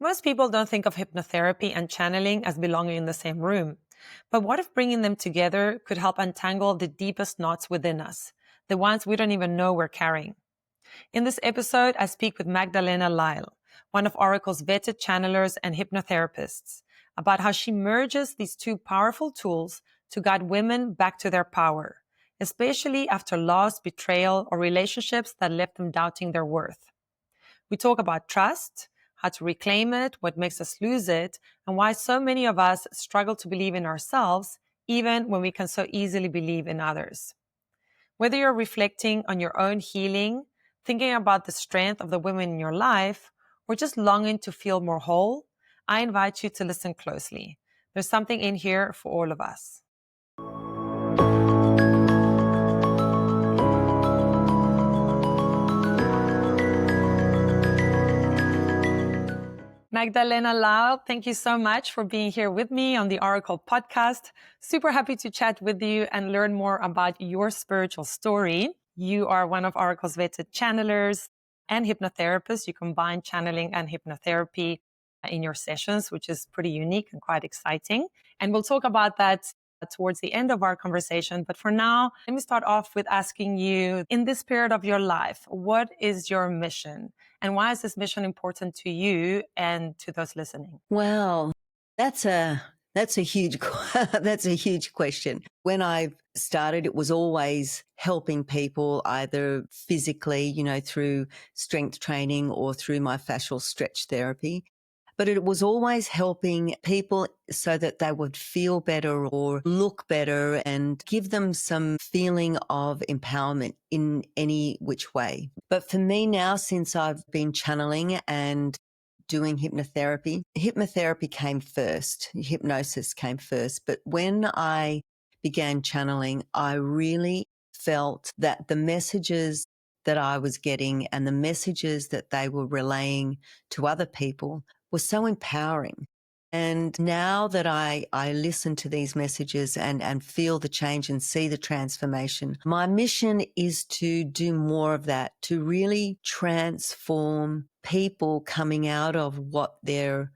Most people don't think of hypnotherapy and channeling as belonging in the same room. But what if bringing them together could help untangle the deepest knots within us, the ones we don't even know we're carrying? In this episode, I speak with Magdalena Lyle, one of Orykl's vetted channelers and hypnotherapists, about how she merges these two powerful tools to guide women back to their power, especially after loss, betrayal, or relationships that left them doubting their worth. We talk about trust, how to reclaim it, what makes us lose it, and why so many of us struggle to believe in ourselves, even when we can so easily believe in others. Whether you're reflecting on your own healing, thinking about the strength of the women in your life, or just longing to feel more whole, I invite you to listen closely. There's something in here for all of us. Magdalena Lyle, thank you so much for being here with me on the Orykl podcast. Super happy to chat with you and learn more about your spiritual story. You are one of Orykl's vetted channelers and hypnotherapists. You combine channeling and hypnotherapy in your sessions, which is pretty unique and quite exciting. And we'll talk about that towards the end of our conversation. But for now, let me start off with asking you, in this period of your life, what is your mission? And why is this mission important to you and to those listening? Well, that's a huge that's a huge question. When I started, it was always helping people either physically, through strength training or through my fascial stretch therapy. But it was always helping people so that they would feel better or look better and give them some feeling of empowerment in any which way. But for me now, since I've been channeling and doing hypnotherapy came first. Hypnosis came first. But when I began channeling, I really felt that the messages that I was getting and the messages that they were relaying to other people was so empowering. And now that I listen to these messages and feel the change and see the transformation, my mission is to do more of that, to really transform people coming out of what they're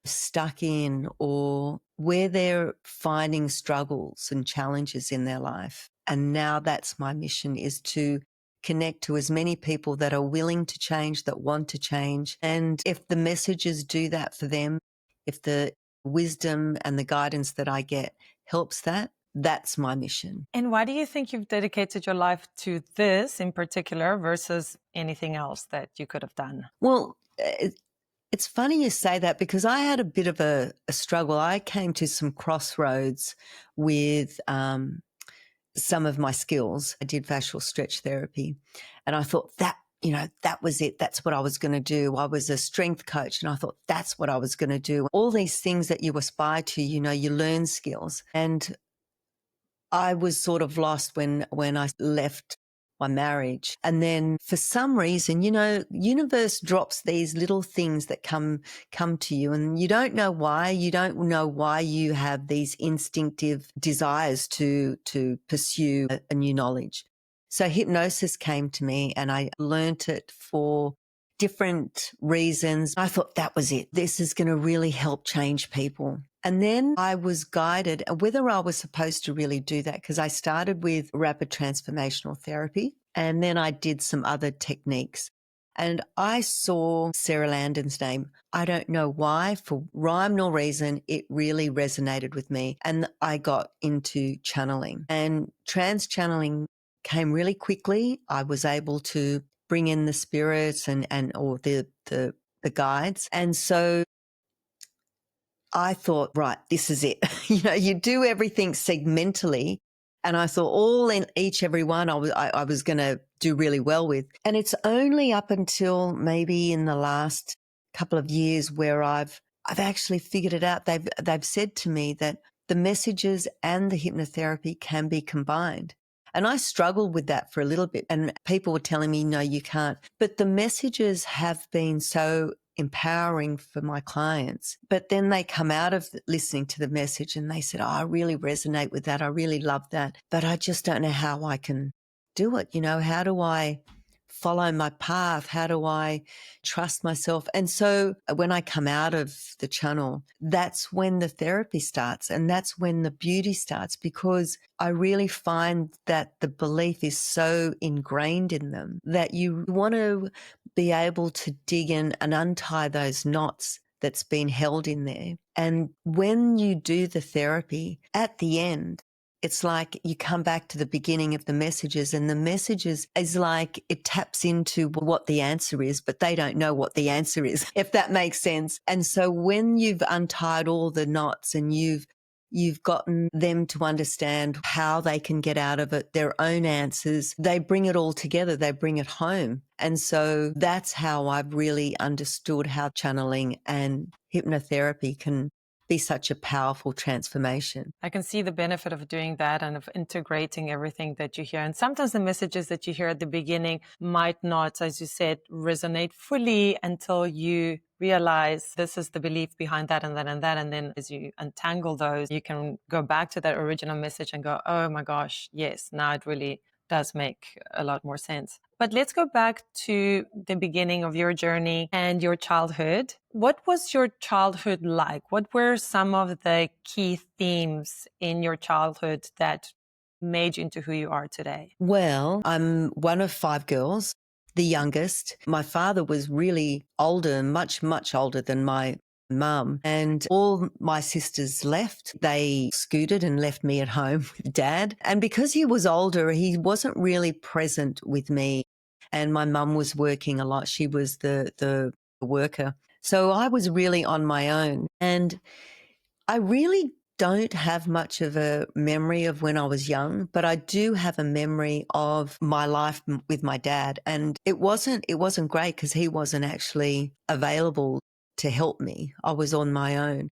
stuck in or where they're finding struggles and challenges in their life. And now that's my mission, is to connect to as many people that are willing to change, that want to change. And if the messages do that for them, if the wisdom and the guidance that I get helps that, that's my mission. And why do you think you've dedicated your life to this in particular versus anything else that you could have done? Well, it's funny you say that because I had a bit of a struggle. I came to some crossroads with some of my skills. I did fascial stretch therapy and I thought that was it. That's what I was going to do. I was a strength coach and I thought that's what I was going to do. All these things that you aspire to, you learn skills. And I was sort of lost when I left my marriage. And then for some reason, universe drops these little things that come to you and you don't know why. You don't know why you have these instinctive desires to pursue a new knowledge. So hypnosis came to me and I learnt it for different reasons. I thought that was it. This is going to really help change people. And then I was guided whether I was supposed to really do that, because I started with rapid transformational therapy and then I did some other techniques. And I saw Sarah Landon's name. I don't know why, for rhyme nor reason, it really resonated with me. And I got into channeling. And trans channeling came really quickly. I was able to bring in the spirits and or the guides. And so I thought, right, this is it. You do everything segmentally. And I thought every one I was going to do really well with. And it's only up until maybe in the last couple of years where I've actually figured it out. They've said to me that the messages and the hypnotherapy can be combined. And I struggled with that for a little bit. And people were telling me, no, you can't. But the messages have been so empowering for my clients. But then they come out of listening to the message and they said, I really resonate with that. I really love that. But I just don't know how I can do it. How do I follow my path? How do I trust myself? And so when I come out of the channel, that's when the therapy starts and that's when the beauty starts, because I really find that the belief is so ingrained in them that you want to be able to dig in and untie those knots that's been held in there. And when you do the therapy at the end, it's like you come back to the beginning of the messages, and the messages is like it taps into what the answer is, but they don't know what the answer is, if that makes sense. And so when you've untied all the knots and you've gotten them to understand how they can get out of it, their own answers, they bring it all together, they bring it home. And so that's how I've really understood how channeling and hypnotherapy can be such a powerful transformation. I can see the benefit of doing that and of integrating everything that you hear. And sometimes the messages that you hear at the beginning might not, as you said, resonate fully until you realize this is the belief behind that and that and that. And then as you untangle those, you can go back to that original message and go, oh my gosh, yes, now it really does make a lot more sense. But let's go back to the beginning of your journey and your childhood. What was your childhood like? What were some of the key themes in your childhood that made you into who you are today? Well, I'm one of 5 girls, the youngest. My father was really older, much, much older than my mum, and all my sisters left. They scooted and left me at home with dad. And because he was older, he wasn't really present with me. And my mum was working a lot. She was the worker. So I was really on my own. And I really don't have much of a memory of when I was young, but I do have a memory of my life with my dad. And it wasn't great because he wasn't actually available to help me. I was on my own.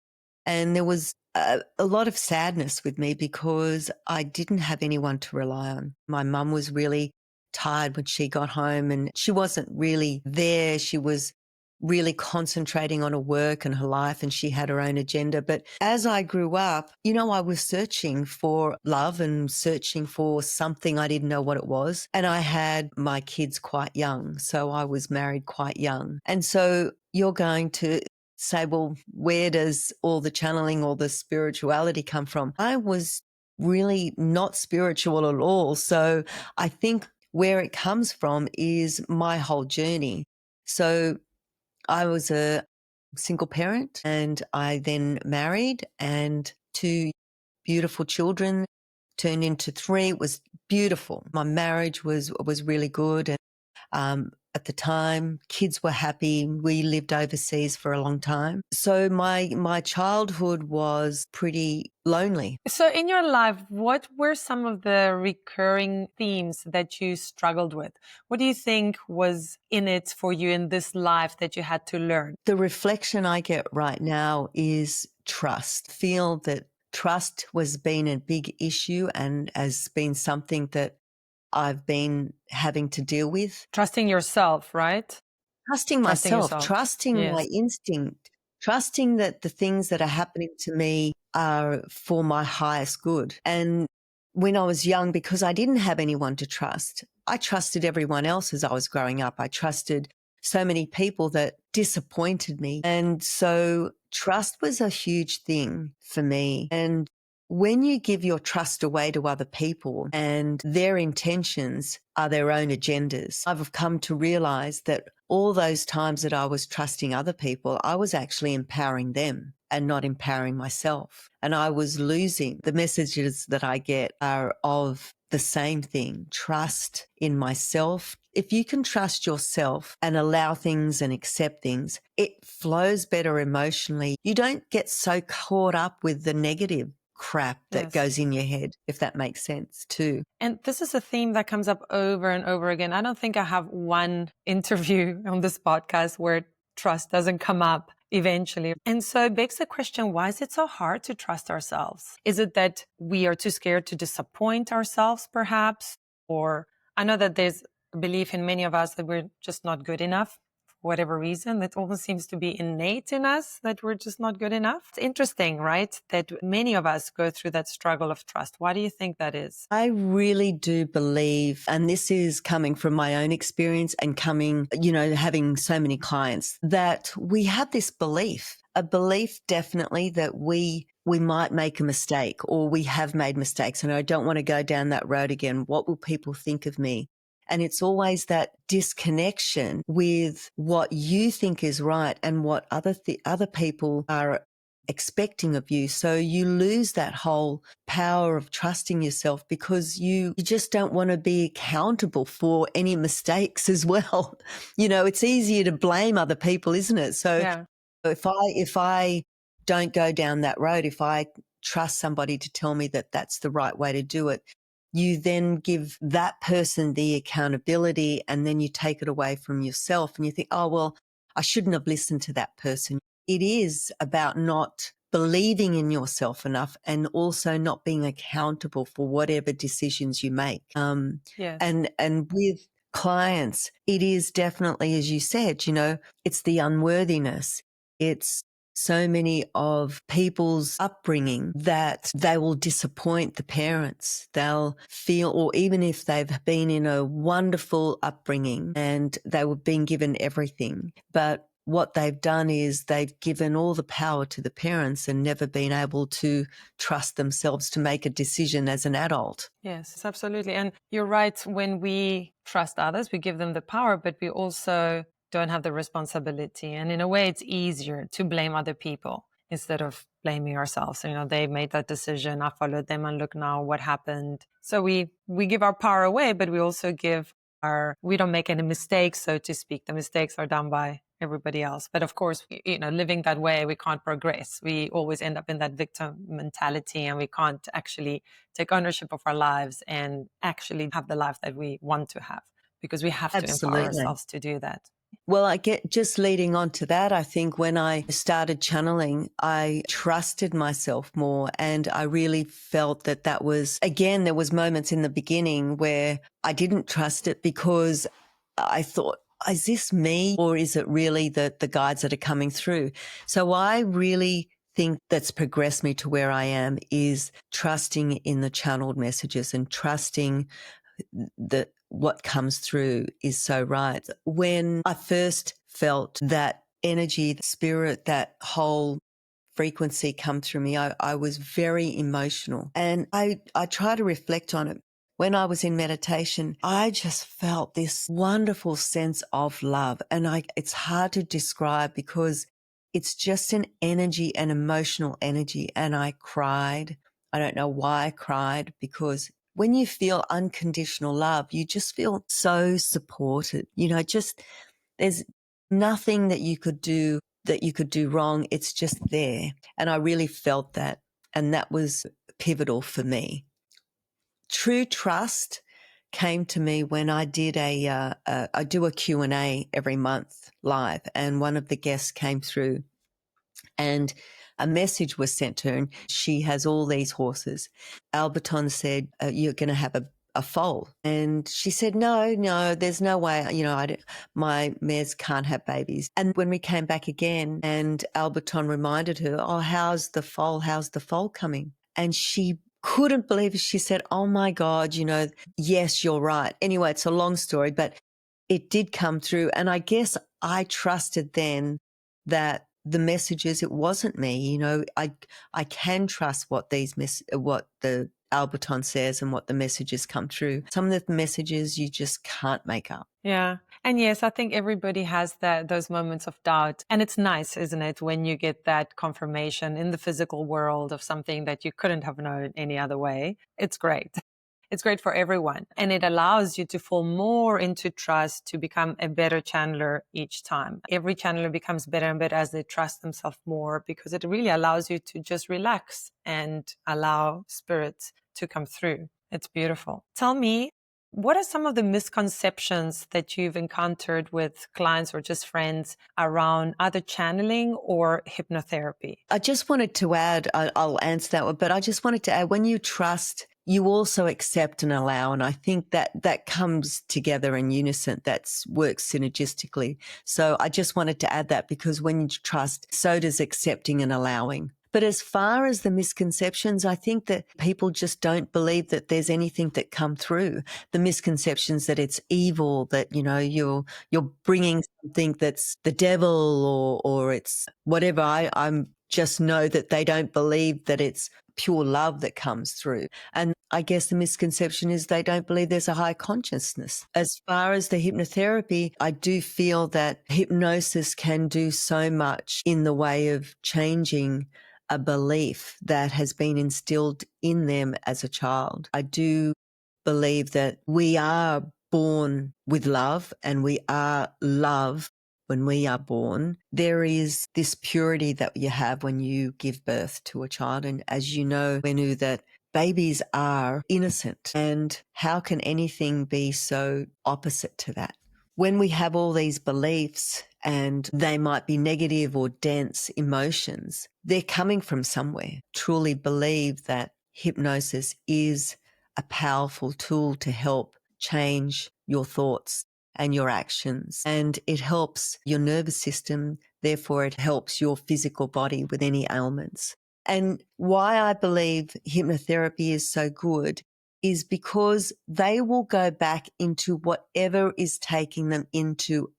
And there was a lot of sadness with me because I didn't have anyone to rely on. My mum was really tired when she got home and she wasn't really there. She was really concentrating on her work and her life, and she had her own agenda. But as I grew up, I was searching for love and searching for something. I didn't know what it was. And I had my kids quite young. So I was married quite young. And so you're going to say, well, where does all the channeling or the spirituality come from? I was really not spiritual at all. So I think where it comes from is my whole journey. So I was a single parent and I then married, and 2 beautiful children turned into 3. It was beautiful. My marriage was really good. And at the time, kids were happy. We lived overseas for a long time. So my childhood was pretty lonely. So in your life, what were some of the recurring themes that you struggled with? What do you think was in it for you in this life that you had to learn? The reflection I get right now is trust. Feel that trust was been a big issue and has been something that I've been having to deal with. Trusting yourself, right? Trusting Trusting myself, yourself. trusting my Yes. instinct, trusting that the things that are happening to me are for my highest good. And when I was young, because I didn't have anyone to trust, I trusted everyone else as I was growing up. I trusted so many people that disappointed me. And so trust was a huge thing for me. And when you give your trust away to other people and their intentions are their own agendas, I've come to realize that all those times that I was trusting other people, I was actually empowering them and not empowering myself. And I was losing. The messages that I get are of the same thing, trust in myself. If you can trust yourself and allow things and accept things, it flows better emotionally. You don't get so caught up with the negative crap that Yes. goes in your head, if that makes sense too. And this is a theme that comes up over and over again. I don't think I have one interview on this podcast where trust doesn't come up eventually. And so it begs the question, why is it so hard to trust ourselves? Is it that we are too scared to disappoint ourselves, perhaps? Or I know that there's a belief in many of us that we're just not good enough whatever reason. That almost seems to be innate in us, that we're just not good enough. It's interesting, right? That many of us go through that struggle of trust. Why do you think that is? I really do believe, and this is coming from my own experience and coming, having so many clients, that we have this belief, a belief definitely that we might make a mistake or we have made mistakes. And I don't want to go down that road again. What will people think of me? And it's always that disconnection with what you think is right and what other people are expecting of you. So you lose that whole power of trusting yourself because you just don't want to be accountable for any mistakes as well. It's easier to blame other people, isn't it? So Yeah. if I don't go down that road, if I trust somebody to tell me that that's the right way to do it, you then give that person the accountability and then you take it away from yourself and you think, oh, well, I shouldn't have listened to that person. It is about not believing in yourself enough and also not being accountable for whatever decisions you make. Yes. And with clients, it is definitely, as you said, it's the unworthiness. It's so many of people's upbringing that they will disappoint the parents. They'll feel, or even if they've been in a wonderful upbringing and they were being given everything, but what they've done is they've given all the power to the parents and never been able to trust themselves to make a decision as an adult. Yes, absolutely. And you're right. When we trust others, we give them the power, but we also don't have the responsibility. And in a way, it's easier to blame other people instead of blaming ourselves. They made that decision. I followed them and look now what happened. So we give our power away, but we also we don't make any mistakes, so to speak. The mistakes are done by everybody else. But of course, living that way, we can't progress. We always end up in that victim mentality and we can't actually take ownership of our lives and actually have the life that we want to have because we have to empower ourselves to do that. Well, I get just leading on to that. I think when I started channeling, I trusted myself more and I really felt that was, again, there was moments in the beginning where I didn't trust it because I thought, is this me or is it really the guides that are coming through? So I really think that's progressed me to where I am is trusting in the channeled messages and trusting that what comes through is so right. When I first felt that energy, the spirit, that whole frequency come through me, I was very emotional and I try to reflect on it. When I was in meditation, I just felt this wonderful sense of love. And it's hard to describe because it's just an energy, an emotional energy. And I cried. I don't know why I cried because when you feel unconditional love, you just feel so supported. There's nothing that you could do wrong. It's just there. And I really felt that. And that was pivotal for me. True trust came to me when I did I do a Q&A every month live, and one of the guests came through and a message was sent to her, and she has all these horses. Alberton said, you're going to have a foal. And she said, no, there's no way, my mares can't have babies. And when we came back again and Alberton reminded her, oh, how's the foal coming? And she couldn't believe it. She said, oh my God, yes, you're right. Anyway, it's a long story, but it did come through. And I guess I trusted then that the messages, it wasn't me, I can trust what what the Alberton says and what the messages come through. Some of the messages you just can't make up. Yeah. And yes, I think everybody has those moments of doubt. And it's nice, isn't it, when you get that confirmation in the physical world of something that you couldn't have known any other way. It's great. It's great for everyone. And it allows you to fall more into trust to become a better channeler each time. Every channeler becomes better and better as they trust themselves more because it really allows you to just relax and allow spirit to come through. It's beautiful. Tell me, what are some of the misconceptions that you've encountered with clients or just friends around either channeling or hypnotherapy? I just wanted to add, I'll answer that one, but I just wanted to add, when you trust you also accept and allow. And I think that comes together in unison. That works synergistically. So I just wanted to add that, because when you trust, so does accepting and allowing. But as far as the misconceptions, I think that people just don't believe that there's anything that come through. The misconceptions that it's evil, that, you're bringing something that's the devil or it's whatever. I'm just know that they don't believe that it's pure love that comes through. And I guess the misconception is they don't believe there's a high consciousness. As far as the hypnotherapy, I do feel that hypnosis can do so much in the way of changing a belief that has been instilled in them as a child. I do believe that we are born with love and we are love when we are born. There is this purity that you have when you give birth to a child. And as you know, Huenu, that babies are innocent. And how can anything be so opposite to that? When we have all these beliefs and they might be negative or dense emotions, they're coming from somewhere. Truly believe that hypnosis is a powerful tool to help change your thoughts and your actions. And it helps your nervous system. Therefore, it helps your physical body with any ailments. And why I believe hypnotherapy is so good is because they will go back into whatever is taking them into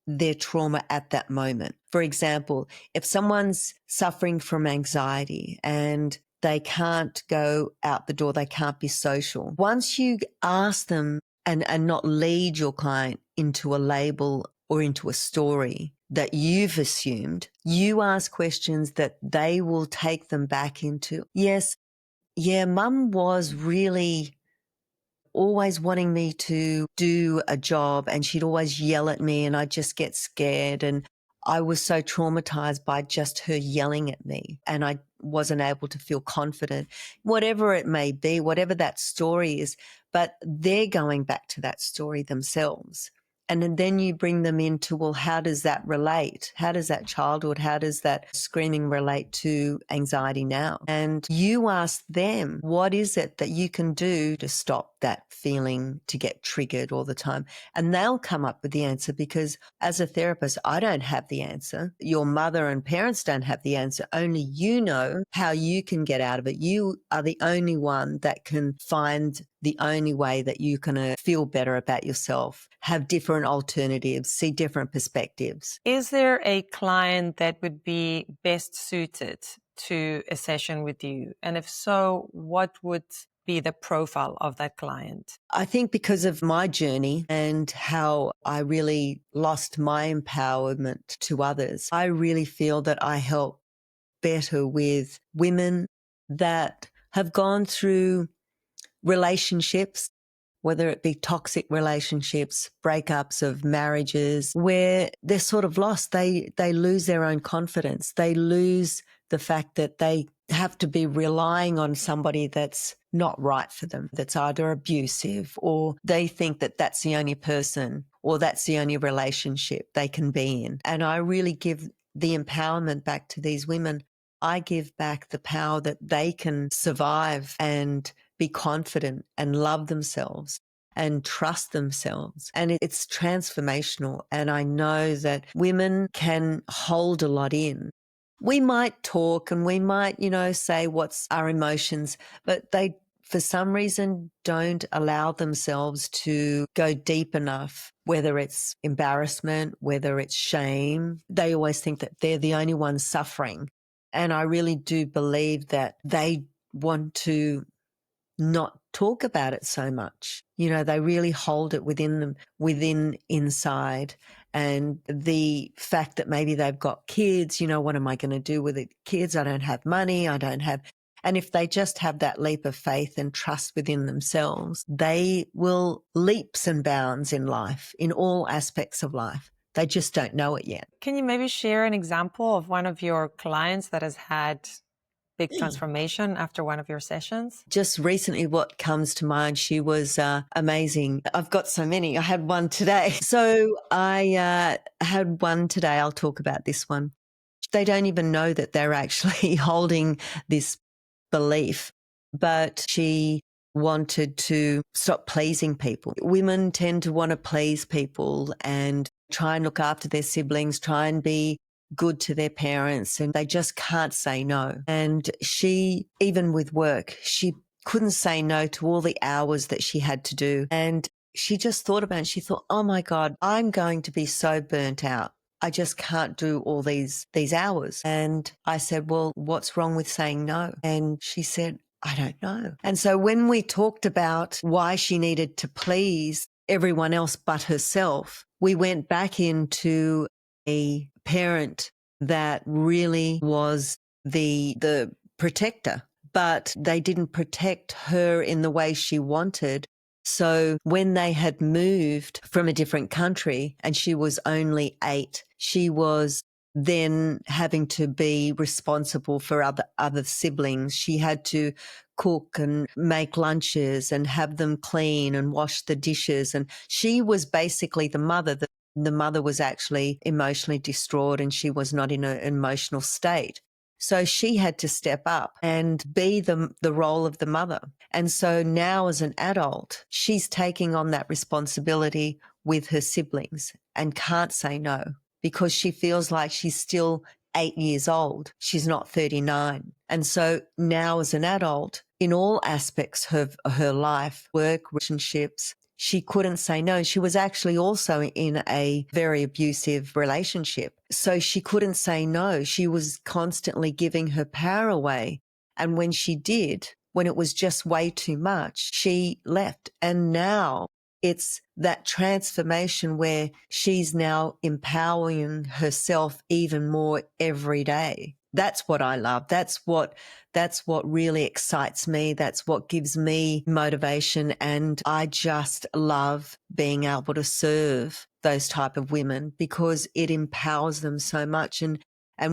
their trauma at that moment. For example, if someone's suffering from anxiety and they can't go out the door, they can't be social. Once you ask them and not lead your client into a label or into a story that you've assumed, you ask questions that they will take them back into. Yes, yeah, mum was really always wanting me to do a job and she'd always yell at me and I'd just get scared. And I was so traumatized by just her yelling at me and I wasn't able to feel confident, whatever it may be, whatever that story is. But they're going back to that story themselves. And then you bring them into, well, how does that relate? How does that childhood, how does that screaming relate to anxiety now? And you ask them, what is it that you can do to stop that feeling to get triggered all the time? And they'll come up with the answer, because as a therapist, I don't have the answer. Your mother and parents don't have the answer. Only you know how you can get out of it. You are the only one that can find the only way that you can feel better about yourself, have different alternatives, see different perspectives. Is there a client that would be best suited to a session with you? And if so, what would be the profile of that client? I think because of my journey and how I really lost my empowerment to others, I really feel that I help better with women that have gone through relationships, whether it be toxic relationships, breakups of marriages, where they're sort of lost. They lose their own confidence. They lose the fact that they have to be relying on somebody that's not right for them, that's either abusive, or they think that that's the only person or that's the only relationship they can be in. And I really give the empowerment back to these women. I give back the power that they can survive and be confident and love themselves and trust themselves. And it's transformational. And I know that women can hold a lot in. We might talk and we might, say what's our emotions, but they, for some reason, don't allow themselves to go deep enough, whether it's embarrassment, whether it's shame. They always think that they're the only ones suffering. And I really do believe that they want to not talk about it so much. They really hold it within them, inside. And the fact that maybe they've got kids, what am I going to do with the kids? I don't have money. And if they just have that leap of faith and trust within themselves, they will leaps and bounds in life, in all aspects of life. They just don't know it yet. Can you maybe share an example of one of your clients that has had big transformation after one of your sessions? Just recently, what comes to mind, she was amazing. I've got so many. I had one today. So I had one today. I'll talk about this one. They don't even know that they're actually holding this belief, but she wanted to stop pleasing people. Women tend to want to please people and try and look after their siblings, try and be good to their parents, and they just can't say no. And she, even with work, she couldn't say no to all the hours that she had to do. And she just thought about it. She thought, oh my God, I'm going to be so burnt out. I just can't do all these hours. And I said, well, what's wrong with saying no? And she said, I don't know. And so when we talked about why she needed to please everyone else but herself, we went back into a parent that really was the protector, but they didn't protect her in the way she wanted. So when they had moved from a different country and she was only 8, she was then having to be responsible for other siblings. She had to cook and make lunches and have them clean and wash the dishes. And she was basically the mother. The mother was actually emotionally distraught and she was not in an emotional state. So she had to step up and be the role of the mother. And so now as an adult, she's taking on that responsibility with her siblings and can't say no because she feels like she's still 8 years old. She's not 39. And so now as an adult, in all aspects of her life, work, relationships, she couldn't say no. She was actually also in a very abusive relationship. So she couldn't say no. She was constantly giving her power away. And when she did, when it was just way too much, she left. And now it's that transformation where she's now empowering herself even more every day. That's what I love. That's what really excites me. That's what gives me motivation. And I just love being able to serve those type of women because it empowers them so much. And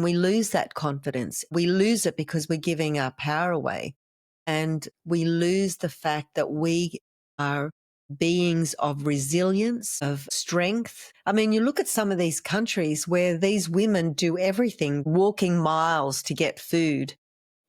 we lose that confidence. We lose it because we're giving our power away. And we lose the fact that we are beings of resilience, of strength. I mean, you look at some of these countries where these women do everything, walking miles to get food,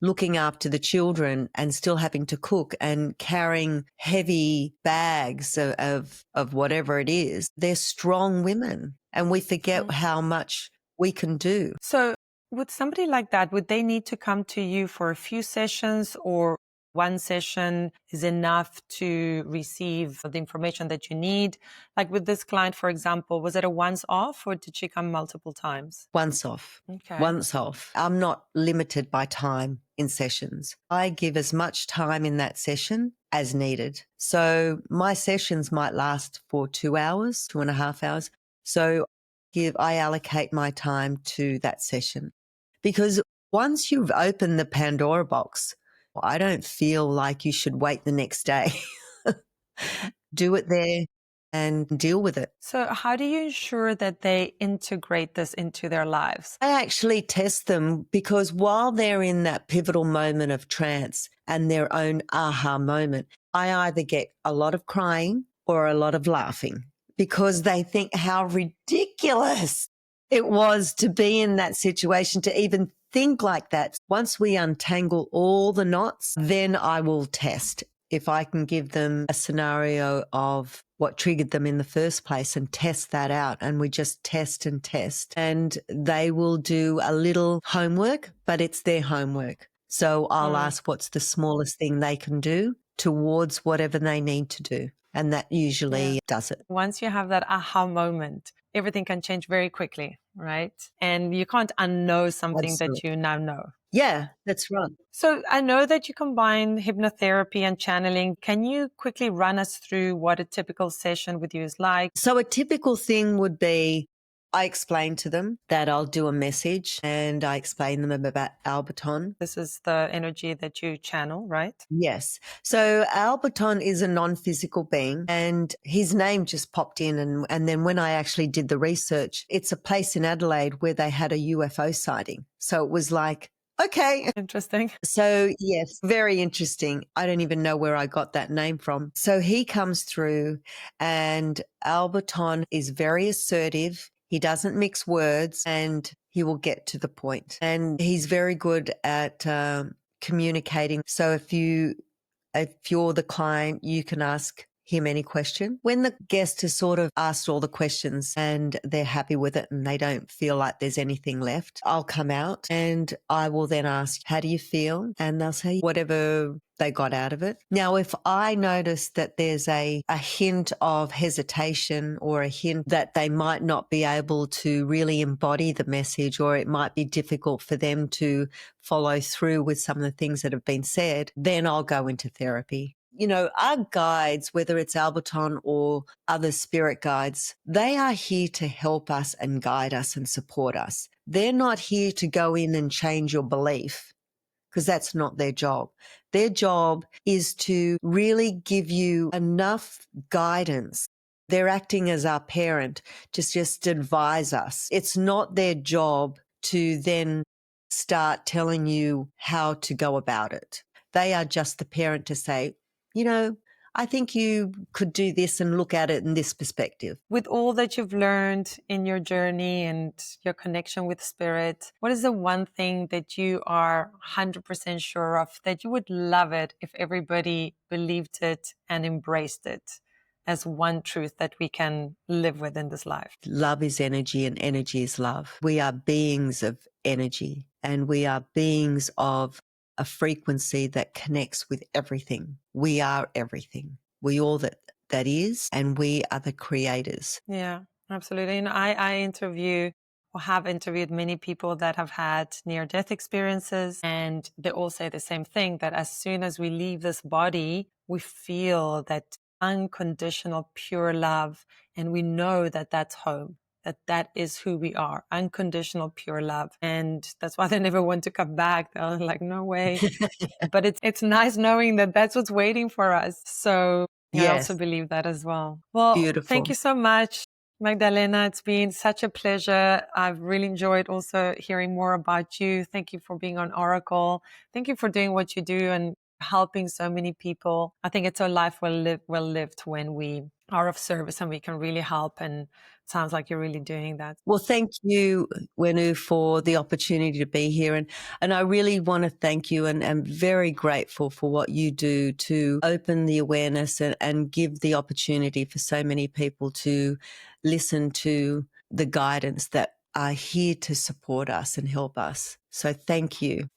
looking after the children and still having to cook and carrying heavy bags of whatever it is. They're strong women and we forget how much we can do. So with somebody like that, would they need to come to you for a few sessions or one session is enough to receive the information that you need? Like with this client, for example, was it a once off or did she come multiple times? Once off. Okay. Once off. I'm not limited by time in sessions. I give as much time in that session as needed. So my sessions might last for 2 hours, 2.5 hours. So I allocate my time to that session because once you've opened the Pandora box, I don't feel like you should wait the next day. Do it there and deal with it. So how do you ensure that they integrate this into their lives? I actually test them because while they're in that pivotal moment of trance and their own aha moment, I either get a lot of crying or a lot of laughing because they think how ridiculous it was to be in that situation, to even think like that. Once we untangle all the knots, then I will test if I can give them a scenario of what triggered them in the first place and test that out. And we just test and test. And they will do a little homework, but it's their homework. So I'll ask what's the smallest thing they can do towards whatever they need to do. And that usually does it. Once you have that aha moment, everything can change very quickly, right? And you can't unknow something that you now know. Yeah, that's right. So I know that you combine hypnotherapy and channeling. Can you quickly run us through what a typical session with you is like? So a typical thing would be I explain to them that I'll do a message and I explain them about Alberton. This is the energy that you channel, right? Yes. So Alberton is a non-physical being and his name just popped in. And then when I actually did the research, it's a place in Adelaide where they had a UFO sighting. So it was like, okay. Interesting. So yes, very interesting. I don't even know where I got that name from. So he comes through and Alberton is very assertive. He doesn't mix words and he will get to the point. And he's very good at communicating. So if you If you're the client, you can ask him any question. When the guest has sort of asked all the questions and they're happy with it and they don't feel like there's anything left, I'll come out and I will then ask, how do you feel? And they'll say whatever they got out of it. Now, if I notice that there's a hint of hesitation or a hint that they might not be able to really embody the message, or it might be difficult for them to follow through with some of the things that have been said, then I'll go into therapy. You know, our guides, whether it's Alberton or other spirit guides, they are here to help us and guide us and support us. They're not here to go in and change your belief, because that's not their job. Their job is to really give you enough guidance. They're acting as our parent to just advise us. It's not their job to then start telling you how to go about it. They are just the parent to say, you know, I think you could do this and look at it in this perspective. With all that you've learned in your journey and your connection with spirit, what is the one thing that you are 100% sure of that you would love it if everybody believed it and embraced it as one truth that we can live with in this life? Love is energy and energy is love. We are beings of energy and we are beings of a frequency that connects with everything. We are everything. We all that is, and we are the creators. Yeah, absolutely. And I interview or have interviewed many people that have had near-death experiences, and they all say the same thing, that as soon as we leave this body, we feel that unconditional, pure love, and we know that that's home. That is who we are, unconditional, pure love. And that's why they never want to come back. They're like, no way. But it's nice knowing that that's what's waiting for us. So I also Yes. believe that as well. Well, Beautiful. thank you so much, Magdalena. It's been such a pleasure. I've really enjoyed also hearing more about you. Thank you for being on Orykl. Thank you for doing what you do and helping so many people. I think it's a life well lived when we are of service and we can really help, and it sounds like you're really doing that. Well, thank you, Huenu, for the opportunity to be here. And I really want to thank you and am very grateful for what you do to open the awareness and give the opportunity for so many people to listen to the guidance that are here to support us and help us. So thank you.